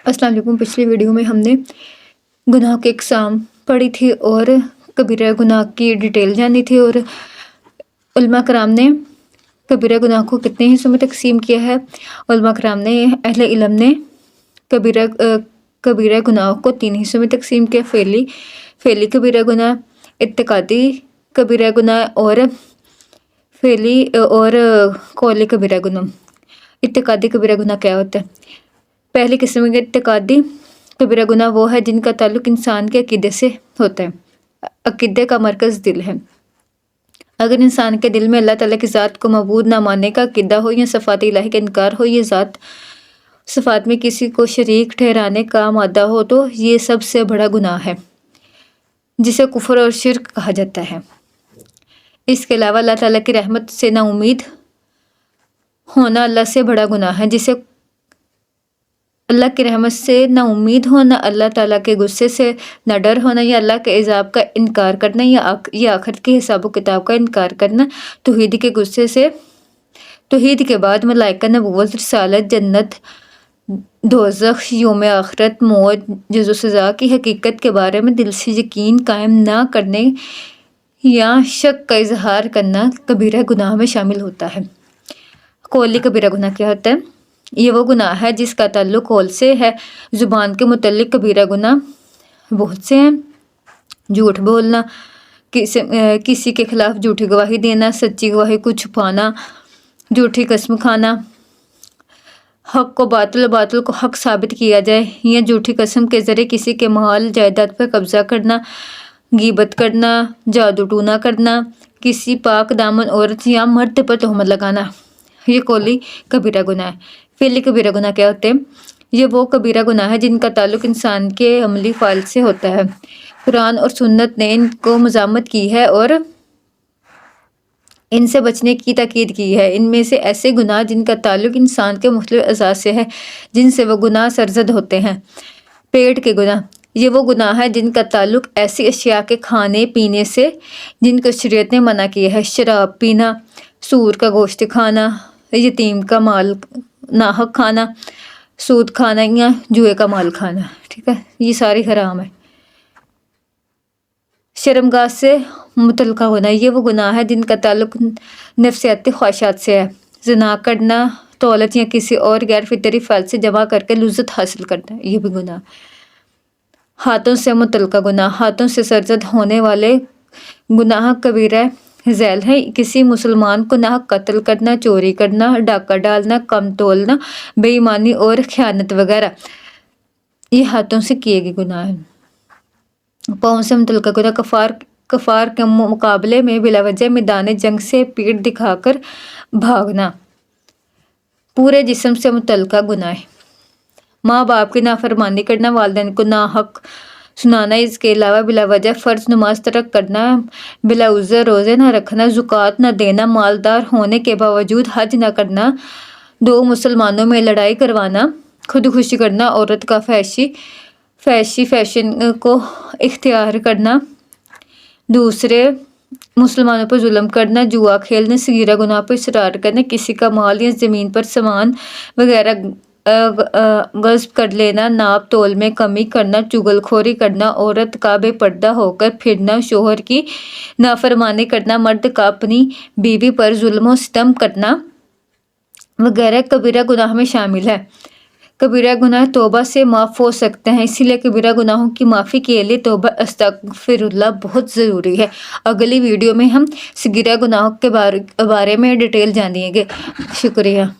अस्सलाम वालेकुम। पिछली वीडियो में हमने गुनाह की अक़साम पढ़ी थी और कबीरा गुनाह की डिटेल जानी थी और उलमा कराम ने कबीरा गुनाह को कितने हिस्सों में तकसीम किया है। उलमा कराम ने अहले इल्म ने कबीरा गुनाह को 3 हिस्सों में तकसीम किया। फ़ेली कबीरा गुनाह, इत्तिकादी कबीरा गुनाह और फ़ेली और कौली कबीरा गुनाह। इत्तिकादी कबीरा गुनाह क्या होता है? पहली किस्म के इत्तिकादी कबीरा गुनाह वो है जिनका ताल्लुक़ इंसान के अक़ीदे से होता है। अक़ीदे का मरकज़ दिल है। अगर इंसान के दिल में अल्लाह ताला की ज़ात को मबूद ना मानने का अक़ीदा हो या सिफ़ात इलाही का इनकार हो, ये ज़ात सिफ़ात में किसी को शरीक ठहराने का मादा हो, तो ये सबसे बड़ा गुनाह है जिसे कुफ़र और शिर्क कहा जाता है। इसके अलावा अल्लाह ताला की रहमत से ना उम्मीद होना अल्लाह से बड़ा गुनाह है, जिसे अल्लाह की रहमत से ना उम्मीद होना, अल्लाह ताला के गुस्से से ना डर होना, या अल्लाह के इज़ाब का इनकार करना, या आखिरत के हिसाब व किताब का इनकार करना, तौहीद के गुस्से से, तौहीद के बाद मलाइका, नबूवत, रिसालत, जन्नत, दोज़ख, यौम आखिरत, मौत, जज़ा सज़ा की हकीकत के बारे में दिल से यकीन कायम ना करने या शक का इजहार करना कबीरा गुनाह में शामिल होता है। कौली कबीरा गुनाह क्या होता है? ये वो गुनाह है जिसका ताल्लुक़ कौल से है। ज़ुबान के मुतल्लिक़ कबीरा गुनाह बहुत से हैं। झूठ बोलना, किसी के ख़िलाफ़ झूठी गवाही देना, सच्ची गवाही को छुपाना, झूठी कसम खाना, हक़ को बातिल, बातिल को हक़ साबित किया जाए, या झूठी कसम के ज़रिए किसी के माल जायदाद पर कब्ज़ा करना, गीबत करना, जादू टूना करना, किसी पाक दामन औरत या मर्द पर तोहमत लगाना, ये कौली कबीरा गुनाह है। फ़ेली कबीरा गुनाह क्या होते हैं? ये वो कबीरा गुनाह है जिनका ताल्लुक़ इंसान के अमली फ़ाइल से होता है। कुरान और सुन्नत ने इनको मज़ामत की है और इनसे बचने की ताकीद की है। इनमें से ऐसे गुनाह जिनका ताल्लुक़ इंसान के मुख्तलिफ़ अज़ा से है, जिनसे वह गुनाह सरज़द होते हैं। पेट के गुनाह, ये वो गुनाह है जिनका ताल्लुक़ ऐसी अशिया के खाने पीने से जिनको शरीयत ने मना किया है। शराब पीना, सूर का गोश्त खाना, यतीम का माल नाहक खाना, सूद खाना या जुए का माल खाना, ठीक है, ये सारी हराम है। शर्मगाह से मुतल्लक़ा होना, ये वो गुनाह है जिनका ताल्लुक़ नफ्सियाती ख्वाहिशात से है। ज़िना करना, दौलत या किसी और गैर फितरी फ़ैल से जमा करके लुज़्ज़त हासिल करना, ये भी गुनाह। हाथों से मुतल्लक़ा गुनाह, हाथों से सरज़द होने वाले गुनाह कबीरा ज़ैल है। किसी मुसलमान को नाहक कत्ल करना, चोरी करना, डाका डालना, कम तोलना, बेईमानी और ख़यानत वगैरह, ये हाथों से किए गए गुनाह हैं। पाँव से मुतल्लक़ा गुनाह, कफ़ार के मुकाबले में बिलावजह मैदान जंग से पीठ दिखाकर भागना, पूरे जिस्म से मुतल्लक़ा गुनाह है। माँ बाप की नाफरमानी करना, वालिदैन को नाहक सुनाना, इसके अलावा बिलावजह फ़र्ज नमाज तर्क करना, बिला उज़्र रोज़े न रखना, ज़कात न देना, मालदार होने के बावजूद हज न करना, 2 मुसलमानों में लड़ाई करवाना, खुदकुशी करना, औरत का फैशन को इख्तियार करना, दूसरे मुसलमानों पर जुल्म करना, जुआ खेलना, सगीरा गुनाह पर इसरार करना, किसी का माल या ज़मीन पर सामान वगैरह गस्ब कर लेना, नाप तोल में कमी करना, चुगलखोरी करना, औरत का बेपर्दा होकर फिरना, शोहर की नाफरमानी करना, मर्द का अपनी बीवी पर जुल्म व सितम करना वगैरह कबीरा गुनाह में शामिल है। कबीरा गुनाह तौबा से माफ़ हो सकते हैं, इसीलिए कबीरा गुनाहों की माफ़ी के लिए तौबा अस्तगफिरुल्लाह बहुत ज़रूरी है। अगली वीडियो में हम सगीरा गुनाहों के बारे में डिटेल जानेंगे। शुक्रिया।